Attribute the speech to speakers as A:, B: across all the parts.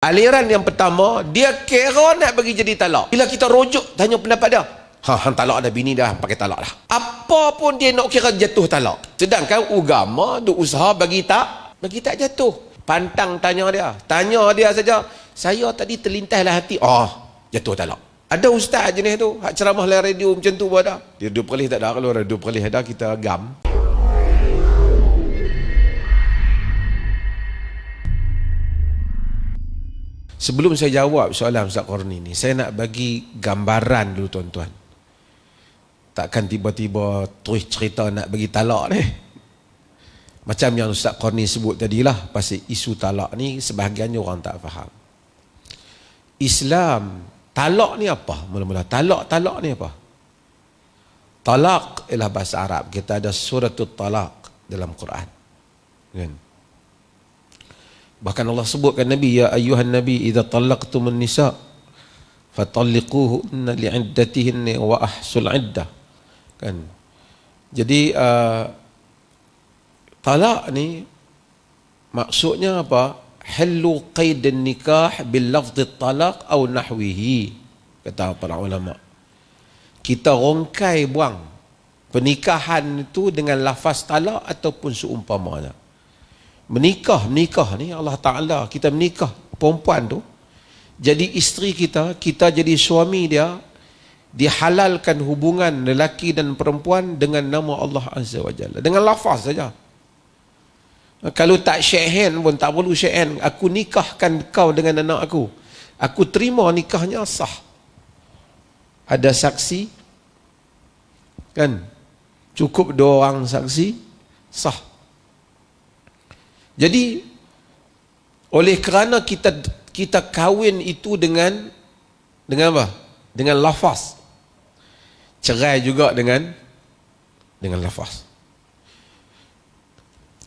A: Aliran yang pertama, dia kira nak bagi jadi talak. Bila kita rujuk, tanya pendapat dia. Hang talak dah, bini dah, pakai talak dah. Apa pun dia nak kira jatuh talak. Sedangkan agama tu usaha bagi tak jatuh. Pantang tanya dia saja. Saya tadi terlintaslah hati. Jatuh talak. Ada ustaz jenis tu, hak ceramah dalam radio macam tu pun ada. Dia 2 perlis tak ada, kalau ada 2 perlis ada, kita gam. Sebelum saya jawab soalan Ustaz Qarni ni, saya nak bagi gambaran dulu tuan-tuan. Takkan tiba-tiba terus cerita nak bagi talak ni. Macam yang Ustaz Qarni sebut tadilah, pasal isu talak ni sebahagiannya orang tak faham. Islam, talak ni apa? Mula-mula talak ni apa? Talak ialah bahasa Arab. Kita ada suratul talak dalam Quran. Kan? Bahkan Allah sebutkan Nabi, ya ayyuhan nabi idza talaqtumun nisa fatalliquhunna li'iddatihinna wa ahsul iddah. Kan? Jadi talak ni maksudnya apa? Hallu qaidun nikah bil lafdh talaq atau nahwihi, kata para ulama. Kita rongkai buang pernikahan itu dengan lafaz talak ataupun seumpamanya. Menikah ni Allah Ta'ala, kita menikah perempuan tu jadi isteri kita, kita jadi suami dia, dihalalkan hubungan lelaki dan perempuan dengan nama Allah Azza wa Jalla, dengan lafaz saja. Kalau tak shake hand pun tak perlu shake hand. Aku nikahkan kau dengan anak aku terima nikahnya, sah. Ada saksi, kan? Cukup 2 orang saksi, sah. Jadi oleh kerana kita kahwin itu dengan apa? Dengan lafaz. Cerai juga dengan lafaz.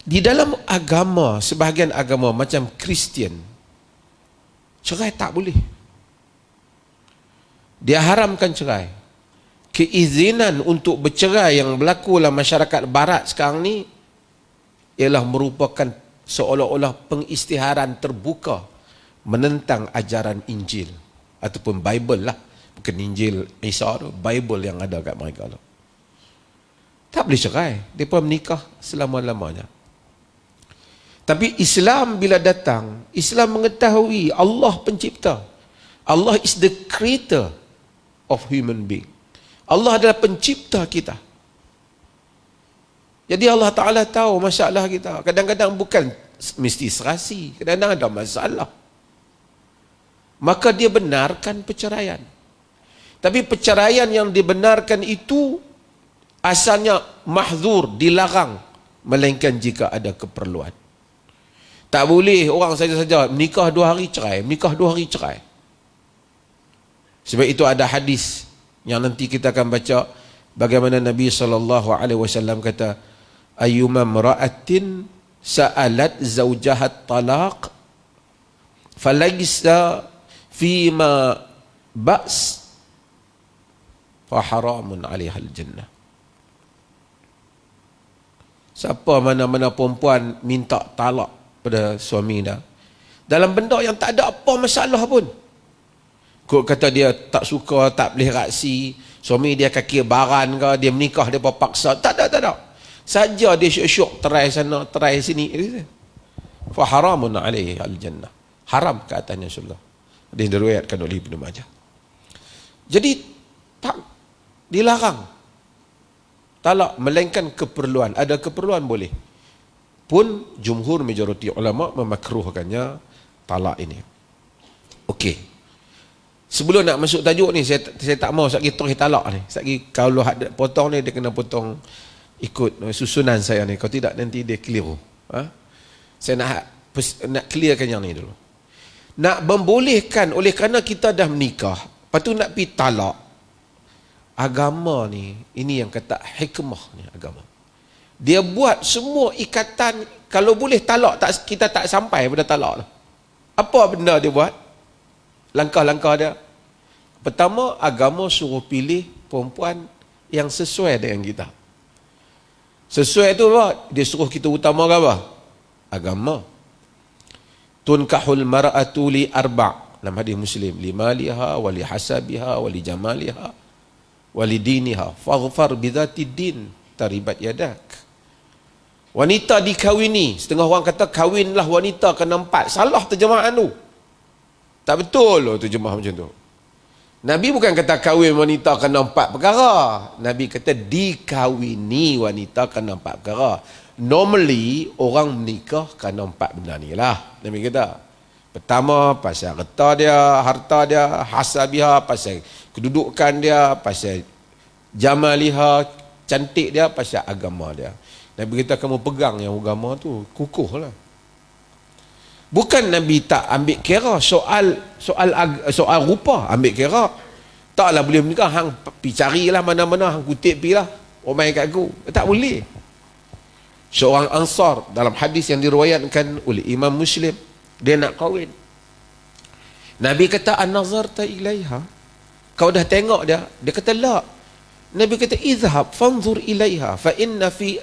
A: Di dalam agama, sebahagian agama macam Kristian, cerai tak boleh. Dia haramkan cerai. Keizinan untuk bercerai yang berlaku dalam masyarakat barat sekarang ni ialah merupakan seolah-olah pengisytiharan terbuka menentang ajaran Injil ataupun Bible lah, bukan Injil Isa tu, Bible yang ada kat mereka tu. Tak boleh cerai, mereka menikah selama-lamanya. Tapi Islam bila datang, Islam mengetahui Allah pencipta. Allah is the creator of human being. Allah adalah pencipta kita. Jadi Allah Ta'ala tahu masalah kita. Kadang-kadang bukan mesti serasi, kadang-kadang ada masalah. Maka dia benarkan perceraian. Tapi perceraian yang dibenarkan itu asalnya mahzur, dilarang, melainkan jika ada keperluan. Tak boleh orang saja-saja menikah 2 hari cerai, menikah 2 hari cerai. Sebab itu ada hadis yang nanti kita akan baca bagaimana Nabi SAW kata, ayyuma mra'atin sa'alat zawjahat talaq falaysa fima ba's fa haramun 'alaiha al-jannah. Siapa mana-mana perempuan minta talak pada suami dia dalam benda yang tak ada apa masalah pun, kok kata dia tak suka, tak boleh reaksi, suami dia kaki baran ke, dia menikah dia paksa, tak ada. Saja dia syok-syok, try sana, try sini, fa haramun 'alaihi al-jannah. Haram ke atasnya surga. Dia diriwayatkan oleh Ibnu Majah. Jadi tak dilarang talak melainkan keperluan. Ada keperluan boleh. Pun jumhur majoriti ulama memakruhkannya talak ini. Okey. Sebelum nak masuk tajuk ni, saya tak mau sekali terus talak ni. Sekali kalau ada potong ni, dia kena potong ikut susunan saya ni. Kalau tidak nanti dia keliru. Saya nak clearkan yang ni dulu. Nak membolehkan oleh kerana kita dah menikah, lepas tu nak pergi talak. Agama ni, ini yang kata hikmah ni agama. Dia buat semua ikatan, kalau boleh talak, kita tak sampai pada talak lah. Apa benda dia buat? Langkah-langkah dia. Pertama, agama suruh pilih perempuan yang sesuai dengan kita. Sesuai tu apa? Dia suruh kita utamakan apa? Agama. tunkahul mar'atu li arba' dalam hadis Muslim, li maliha wa li hasabiha wa li jamaliha wa li diniha faghfar bidzati din taribat yadak. Wanita dikawini, setengah orang kata kawinlah wanita kena 4. Salah terjemahan tu. Tak betul loh terjemah macam tu. Nabi bukan kata kahwin wanita kena 4 perkara. Nabi kata dikawini wanita kena 4 perkara. Normally orang menikah kena 4 benda ni lah. Nabi kata, pertama pasal harta dia, hasabiha pasal kedudukan dia, pasal jamaliha cantik dia, pasal agama dia. Nabi kata kamu pegang yang agama tu kukuh lah. Bukan Nabi tak ambil kira soal rupa, ambil kira. Taklah boleh menikah, hang pergi carilah mana-mana, hang kutip pergi lah. Omai kat aku. Tak boleh. Seorang Ansar dalam hadis yang diriwayatkan oleh Imam Muslim, dia nak kahwin. Nabi kata an-nazarta ilaiha? Kau dah tengok dia? Dia kata la. Nabi kata izhab fanzur ilaiha fa inna fi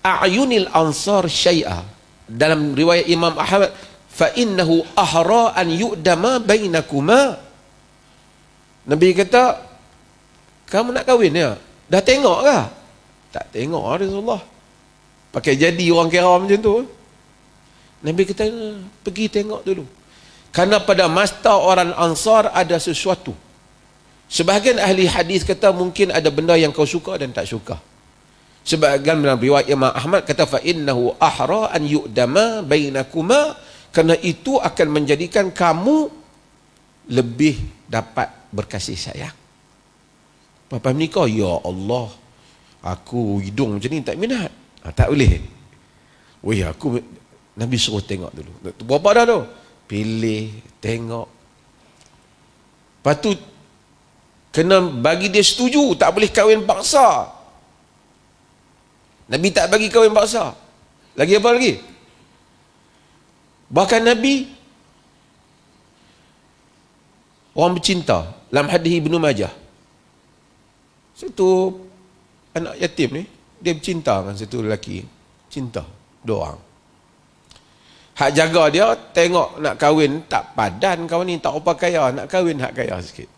A: a'yunil ansar syai'a. Dalam riwayat Imam Ahmad, fa innahu ahra an yu'dama bainakuma. Nabi kata, kamu nak kahwin ya? Dah tengok ke? Tak tengok Rasulullah. Pakai jadi orang kira macam tu. Nabi kata, pergi tengok dulu. Karena pada masa orang Ansar ada sesuatu. Sebahagian ahli hadis kata mungkin ada benda yang kau suka dan tak suka. Sebahagian dalam riwayat Imam Ahmad kata fa innahu ahra an yu'dama bainakuma, kerana itu akan menjadikan kamu lebih dapat berkasih sayang. Lepas menikah, ya Allah, aku hidung macam ni tak minat. Tak boleh. Weh, aku Nabi suruh tengok dulu. Berapa dah tu? Pilih, tengok. Lepas tu kena bagi dia setuju, tak boleh kahwin paksa. Nabi tak bagi kahwin paksa. Lagi apa lagi? Bahkan Nabi orang bercinta. Dalam hadis Ibnu Majah, satu anak yatim ni, dia bercinta dengan satu lelaki. Cinta, 2 orang. Hak jaga dia, tengok nak kahwin, tak padan kau ni, tak apa kaya, nak kahwin hak kaya sikit.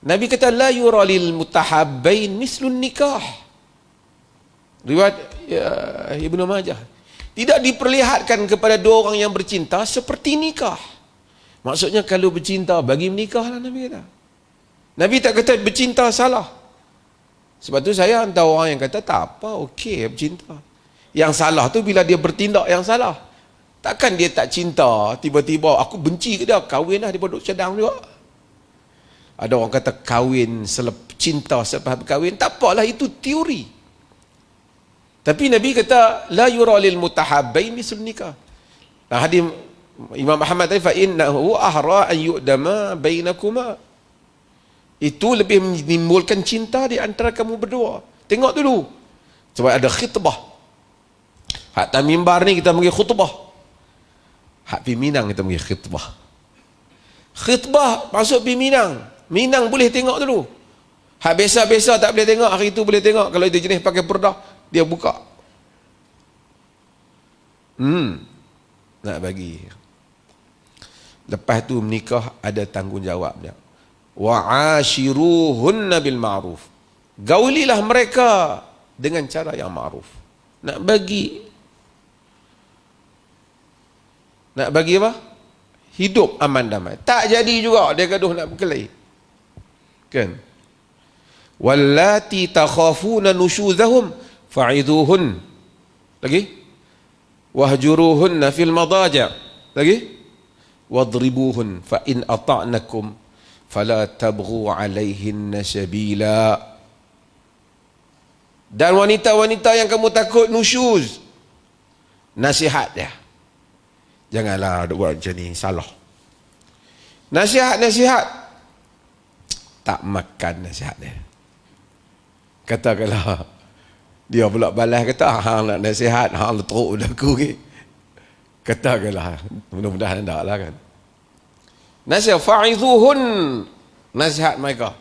A: Nabi kata la yura lil mutahabbain mislun nikah. Riwayat Ibnu Majah. Tidak diperlihatkan kepada 2 orang yang bercinta seperti nikah. Maksudnya kalau bercinta bagi menikah lah, Nabi kata. Nabi tak kata bercinta salah. Sebab tu saya hantar orang yang kata tak apa, okey bercinta. Yang salah tu bila dia bertindak yang salah. Takkan dia tak cinta, tiba-tiba aku benci ke dia, kahwin lah, dia duduk cadang juga. Ada orang kata kahwin cinta selepas berkahwin, tak apalah, itu teori. Tapi Nabi kata la yura lil mutahabbain misl nikah. Hadis Imam Ahmad tadi fa innahu ahra an yu'dama bainakuma. Itu lebih menimbulkan cinta di antara kamu berdua. Tengok dulu. Sebab ada khitbah. Hak atas mimbar ni kita panggil khutbah. Hak pi Minang kita panggil khitbah. Khitbah masuk pi Minang. Minang boleh tengok dulu. Hak biasa-biasa tak boleh tengok, hari itu boleh tengok. Kalau itu jenis pakai purdah, dia buka. Nak bagi. Lepas tu menikah ada tanggungjawab dia. Wa ashiruhunna bil ma'ruf. Gaulilah mereka dengan cara yang ma'ruf. Nak bagi apa? Hidup aman damai. Tak jadi juga dia gaduh nak berkelahi. Kan? Wallati takhafuna nushuzahum fa'idhuhun. Lagi? Wahjuruhunna fil madaja'. Lagi? Wadribuhun fa in ata'nakum fala tabghu 'alaihinna sabila. Dan wanita-wanita yang kamu takut nusyuz, nasihat dia. Janganlah buat macam ni, salah. Nasihat. Tak makan nasihat dia. Katakanlah dia pula balas kata hang nak nasihat, hang leteruk aku ke. Katakanlah, mudah-mudahan tak lah kan. Nasihat fa'idhuhun, nasihat mereka.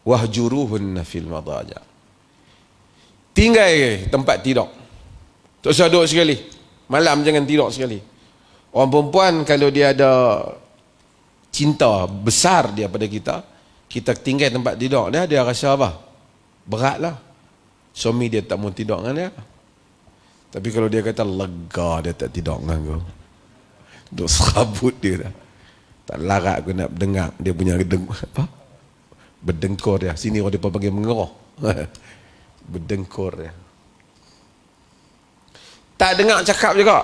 A: Wahjuruhun fil madaja. Tinggal tempat tidur. Tak usah duduk sekali. Malam jangan tidur sekali. Orang perempuan kalau dia ada cinta besar dia pada kita, kita tinggal tempat tidur dia rasa apa? Beratlah. Suami dia tak mau tidur dengan dia. Tapi kalau dia kata lega dia tak tidur dengan aku, duk serabut dia dah. Tak larat aku nak dengar dia punya berdengkur dia. Sini orang dia panggil mengeroh. Berdengkur dia. Tak dengar cakap juga.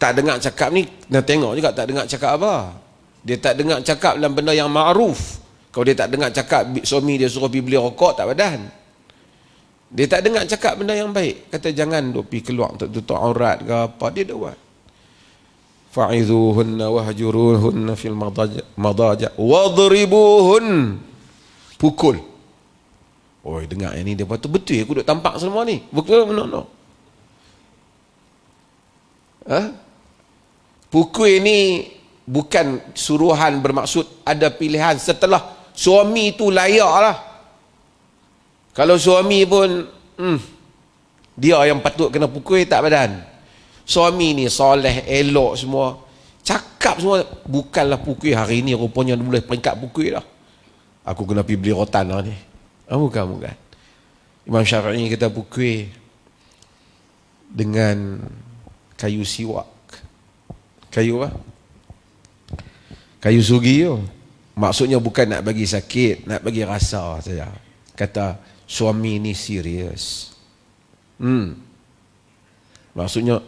A: Tak dengar cakap ni nak tengok juga tak dengar cakap apa. Dia tak dengar cakap dalam benda yang ma'ruf. Kalau dia tak dengar cakap suami dia suruh pergi beli rokok tak padan. Dia tak dengar cakap benda yang baik. Kata jangan duk pergi keluar untuk tutup aurat ke apa, dia dah buat. Fa'idhuhunna wahjuruhunna fil madaja wadribuhun. Pukul. Oi, dengar yang ni dia betul aku duk tampak semua ni. Betul no. Pukul ini bukan suruhan bermaksud ada pilihan setelah suami tu layak lah. Kalau suami pun dia yang patut kena pukul tak badan. Suami ni soleh, elok semua, cakap semua, bukanlah pukul hari ni rupanya boleh peringkat pukul dah. Aku kena pergi beli rotan lah ni. Bukan. Imam Syafi'i kata pukul dengan kayu siwak. Kayu apa? Kayu sugi tu. Maksudnya bukan nak bagi sakit, nak bagi rasa saja. Kata suami ni serius. Maksudnya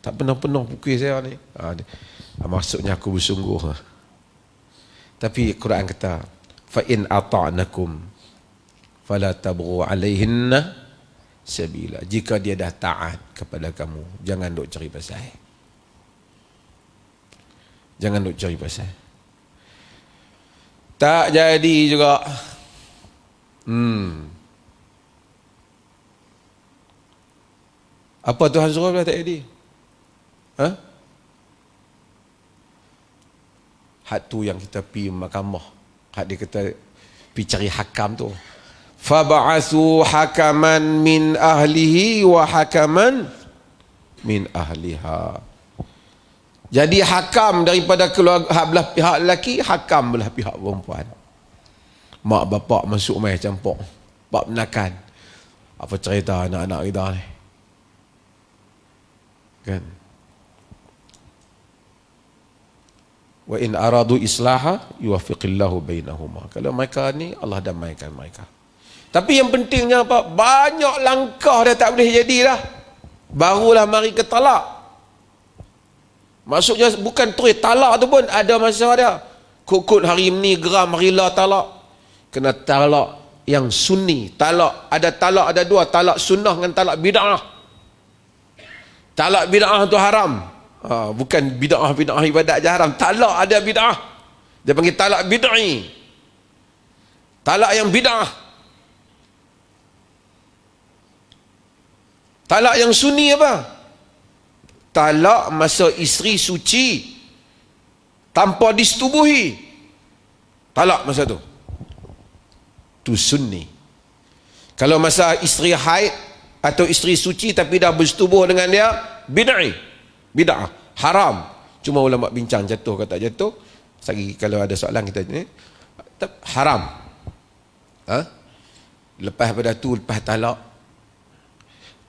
A: tak pernah pukul saya ni. Maksudnya aku bersungguh. Tapi Quran kata fa in ata'nakum fala tabghu alaihinna sabila. Jika dia dah taat kepada kamu, jangan duk cari pasal. Jangan duk cari pasal. Tak jadi juga. Apa Tuhan suruh tak jadi? Had tu yang kita pergi mahkamah. Had dia kata pergi cari hakam tu. Fab'asu hakaman min ahlihi wa hakaman min ahliha. Jadi hakam daripada keluarga belah pihak lelaki, hakam belah pihak perempuan. Mak bapak masuk mai campur. Bab menakan. Apa cerita anak-anak kita ni? Kan? Wa in aradu islaha yuwaffiqillahu bainahuma. Kalau mereka ni Allah damaikan mereka. Tapi yang pentingnya apa? Banyak langkah dah tak boleh jadi dah. Barulah mari ke talak. Maksudnya bukan terus talak tu pun ada masa dia. Kukut hari ni geram rela talak. Kena talak yang sunni. Talak ada dua, talak sunnah dengan talak bid'ah. Talak bid'ah tu haram. Bukan bid'ah ibadat je haram. Talak ada bid'ah. Dia panggil talak bid'i. Talak yang bid'ah. Talak yang sunni apa? Talak masa isteri suci tanpa disetubuhi. Talak masa tu. Tu sunni. Kalau masa isteri haid atau isteri suci tapi dah bersetubuh dengan dia, bid'i. Bid'ah. Haram. Cuma ulama bincang jatuh ke tak jatuh. Sagi kalau ada soalan kita ni. Haram. Lepas pada tu, lepas talak,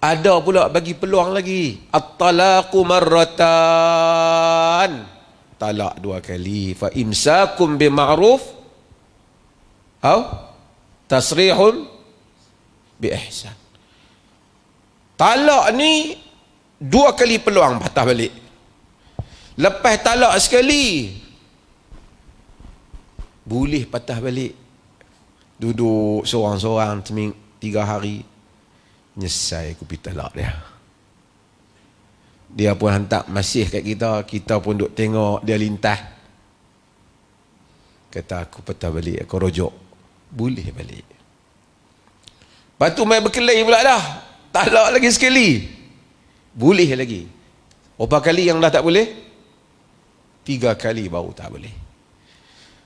A: ada pula bagi peluang lagi. At-talaqu marratan. Talak dua kali. Fa imsakum bima'ruf atau tasrihun bi ihsan. Talak ni dua kali peluang patah balik. Lepas talak sekali boleh patah balik. Duduk seorang-seorang 3 hari. Nyesai aku pergi talak dia. Dia pun hantar masih kat kita. Kita pun duk tengok dia lintas. Kata aku patah balik, aku rojok. Boleh balik. Lepas tu main berkelahi pula dah. Talak lagi sekali. Boleh lagi. Berapa kali yang dah tak boleh? 3 kali baru tak boleh.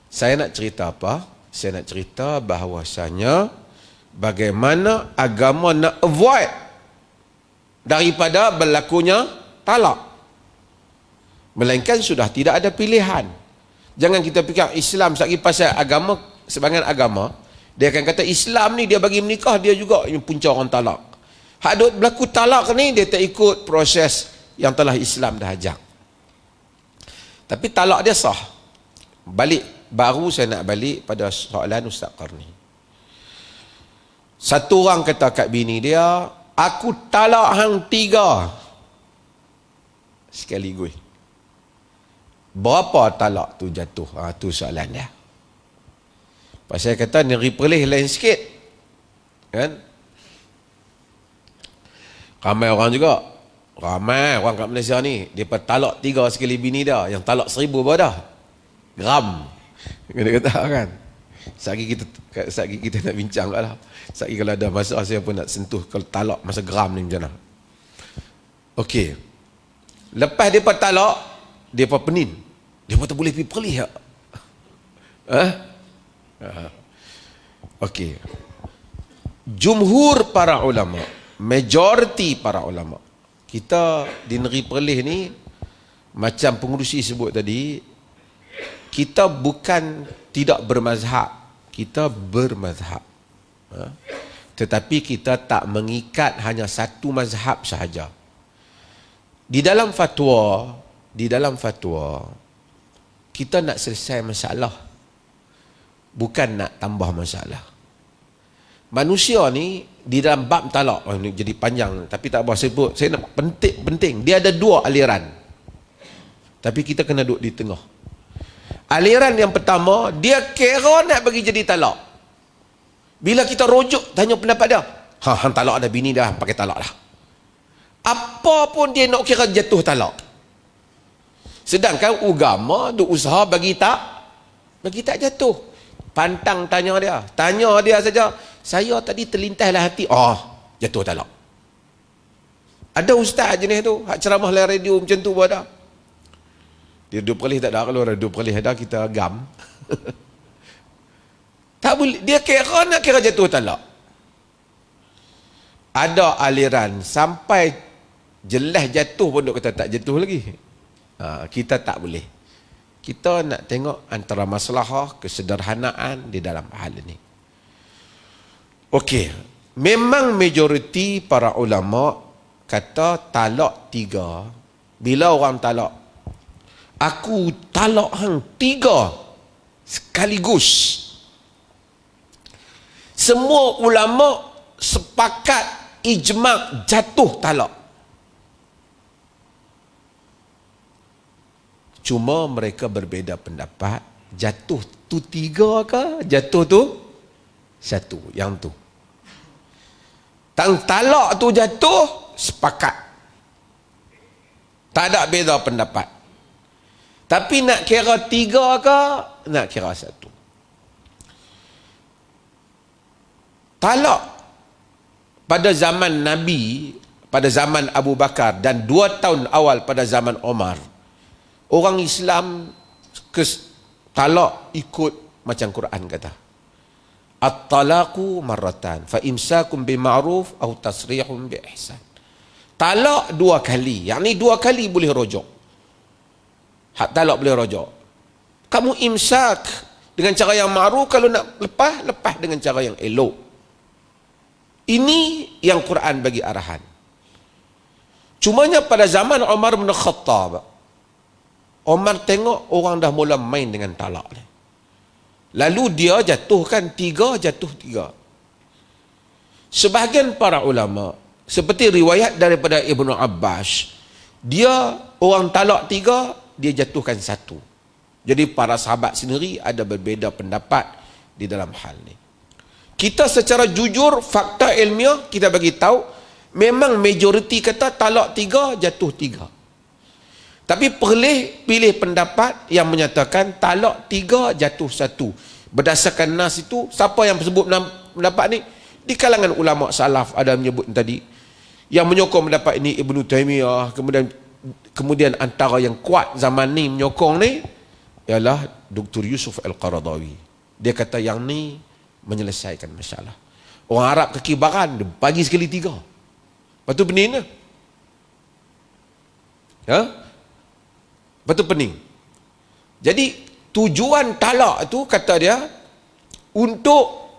A: Saya nak cerita apa? Saya nak cerita bahawasanya bagaimana agama nak avoid daripada berlakunya talak. Melainkan sudah tidak ada pilihan. Jangan kita fikir Islam sagi pasal agama, sebahagian agama dia akan kata Islam ni dia bagi menikah, dia juga yang punca orang talak. Hak duk berlaku talak ni dia tak ikut proses yang telah Islam dah ajak. Tapi talak dia sah. Baru saya nak balik pada soalan Ustaz Qarni. Satu orang kata kat bini dia, aku talak hang 3 sekaligus. Berapa talak tu jatuh? Tu soalan dia. Pasal kata negeri Perlis lain sikit. Kan? Ramai orang juga. Ramai orang kat Malaysia ni. Dia talak 3 sekali bini dia. Yang talak 1000 baru dah. Gram. Dia kata kan. Sagi kita nak bincang lah. Sagi kalau ada masa saya pun nak sentuh. Kalau talak masa gram ni macam mana. Okey. Lepas dia talak, dia penin. Dia pun tak boleh pergi Perlis tak? Okey. Jumhur para ulama, majoriti para ulama, kita di negeri Perlis ni, macam pengurusi sebut tadi, kita bukan tidak bermazhab, kita bermazhab. Tetapi kita tak mengikat hanya satu mazhab sahaja. Di dalam fatwa, kita nak selesai masalah, bukan nak tambah masalah. Manusia ni di dalam bab talak, ini jadi panjang tapi tak apa, saya nak penting. Dia ada 2 aliran. Tapi kita kena duduk di tengah. Aliran yang pertama, dia kira nak bagi jadi talak. Bila kita rujuk tanya pendapat dia, hang talak ada bini dah, pakai talak dah. Apa pun dia nak kira jatuh talak. Sedangkan agama duk usaha bagi tak jatuh. Pantang tanya dia saja, saya tadi terlintaslah hati, jatuh talak. Ada ustaz jenis tu, hak ceramah dalam radio macam tu pun ada. Dia duduk Perlis tak ada, kalau radio Perlis ada kita gam. Tak boleh, dia kira nak kira jatuh talak. Ada aliran sampai jelas jatuh pun duk kata tak jatuh lagi. Kita tak boleh. Kita nak tengok antara maslahah, kesederhanaan di dalam hal ini. Okey, memang majoriti para ulama kata talak 3. Bila orang talak, aku talak hang 3 sekaligus. Semua ulama sepakat ijma' jatuh talak. Cuma mereka berbeza pendapat, jatuh tu 3 ke jatuh tu 1, yang tu. Talak tu jatuh, sepakat. Tak ada beza pendapat. Tapi nak kira 3 ke nak kira 1. Talak pada zaman Nabi, pada zaman Abu Bakar dan 2 tahun awal pada zaman Omar, orang Islam talak ikut macam Quran kata. At-talaqu marratan fa imsakum bima'ruf aw tasrihum bi ihsan. Talak 2 kali. Yang ni 2 kali boleh rojok. Hak talak boleh rojok. Kamu imsak dengan cara yang ma'ruf, kalau nak lepas dengan cara yang elok. Ini yang Quran bagi arahan. Cumanya pada zaman Umar bin Khattab, Umar tengok orang dah mula main dengan talak ni. Lalu dia jatuhkan 3, jatuh 3. Sebahagian para ulama, seperti riwayat daripada Ibnu Abbas, dia orang talak 3, dia jatuhkan 1. Jadi para sahabat sendiri ada berbeza pendapat di dalam hal ni. Kita secara jujur, fakta ilmiah kita bagi tahu, memang majoriti kata talak 3, jatuh 3. Tapi pilih pendapat yang menyatakan talak 3, jatuh 1. Berdasarkan nas itu, siapa yang sebut pendapat ni? Di kalangan ulama salaf ada menyebut tadi. Yang menyokong pendapat ini Ibnu Taimiyah, kemudian antara yang kuat zaman ni menyokong ni ialah Dr. Yusuf Al-Qaradawi. Dia kata yang ni menyelesaikan masalah. Orang Arab kekibaran, dia bagi sekali 3. Lepas tu pening lah. Ya? Betul pening. Jadi tujuan talak itu kata dia untuk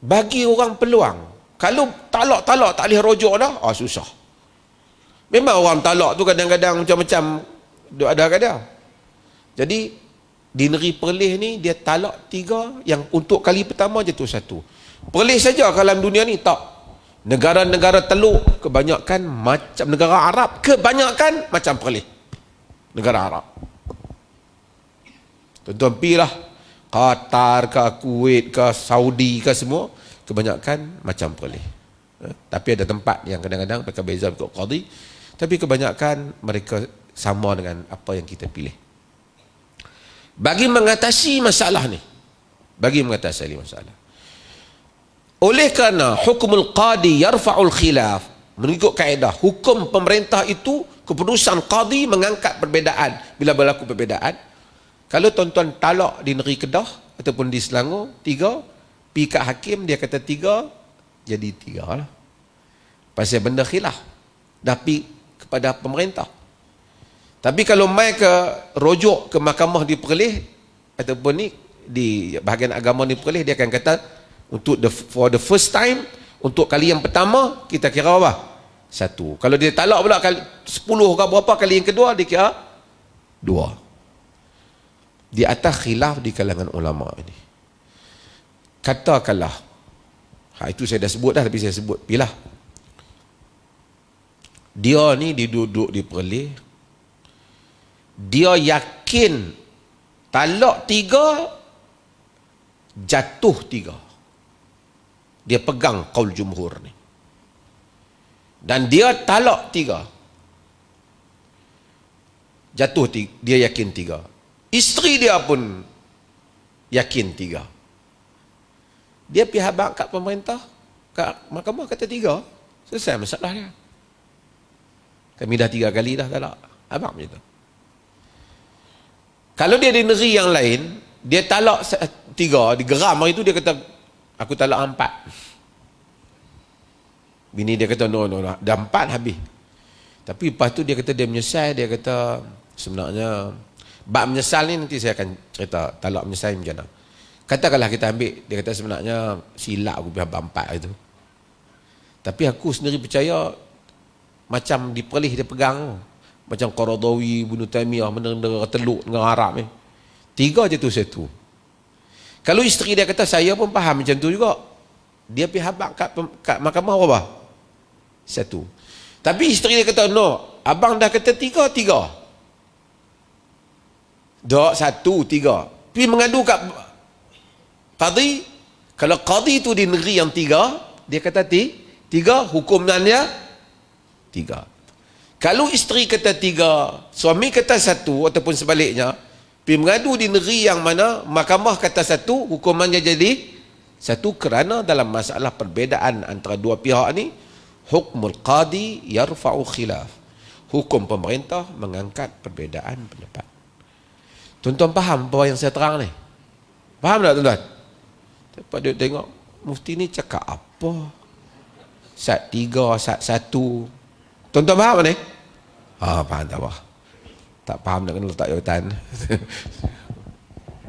A: bagi orang peluang. Kalau talak tak boleh rujuk dah, susah. Memang orang talak tu kadang-kadang macam-macam ada. Jadi di negeri Perlis ni dia talak 3, yang untuk kali pertama jatuh 1. Perlis saja kalau dunia ni tak. Negara-negara Teluk kebanyakan macam negara Arab, kebanyakan macam Perlis. Negara Arab. Tuan-tuan pergilah Qatar ke Kuwait ke Saudi ke semua kebanyakan macam Perlis. Tapi ada tempat yang kadang-kadang mereka beza ikut qadi, tapi kebanyakan mereka sama dengan apa yang kita pilih. Bagi mengatasi masalah ni, oleh kerana hukumul qadi yarfa'ul khilaf, mengikut kaedah hukum pemerintah itu, keputusan qadi mengangkat perbezaan bila berlaku perbezaan. Kalau tuan-tuan talak di negeri Kedah ataupun di Selangor 3, pergi kat hakim dia kata 3, jadi 3 lah. Pasal benda khilaf tapi kepada pemerintah. Tapi kalau mai ke rujuk ke mahkamah di Perlis ataupun ni di bahagian agama di Perlis, dia akan kata for the first time, untuk kali yang pertama kita kira apa? 1. Kalau dia talak pula 10 ke berapa kali yang kedua, dia kira 2. Di atas khilaf di kalangan ulama ini. Katakanlah, itu saya dah sebut dah, tapi saya sebut pilah. Dia ni duduk di Perlis, dia yakin talak 3 jatuh 3. Dia pegang qaul jumhur ni. Dan dia talak 3. Jatuh 3, dia yakin 3. Isteri dia pun yakin 3. Dia pergi habaq kat pemerintah, kat mahkamah kata 3. Selesai masalah dia. Kami dah 3 kali dah talak. Habaq macam tu. Kalau dia di negeri yang lain, dia talak 3, digeram hari tu dia kata aku talak 4. Bini dia kata no, dah 4 habis. Tapi lepas tu dia kata dia menyesal, dia kata sebenarnya bab menyesal ni nanti saya akan cerita talak menyesal macam mana. Katakanlah kita ambil, dia kata sebenarnya silap aku bab 4 itu. Tapi aku sendiri percaya macam di Perlis dia pegang, macam Qaradawi, Ibnu Taimiyah, negara Teluk, negara Arab ni. 3 jatuh 1. Kalau isteri dia kata saya pun faham macam tu juga, dia pergi habaq kat mahkamah apa? 1. Tapi isteri dia kata no, abang dah kata 3. Dok 1, 3. Pergi mengadu kat qadi. Kalau qadi tu di negeri yang 3, dia kata 3, hukumnya 3. Kalau isteri kata 3, suami kata 1 ataupun sebaliknya, pergi mengadu di negeri yang mana mahkamah kata 1, hukumannya jadi 1, kerana dalam masalah perbezaan antara dua pihak ni, hukmul qadi yarfa'u khilaf. Hukum pemerintah mengangkat perbezaan pendapat. Tuan-tuan faham apa yang saya terang ni? Faham tak tuan-tuan? Lepas dia tengok mufti ni cakap apa? Sat 3, sat 1. Tuan-tuan faham ni? Faham tak apa. Tak faham nak kena letak jawatan.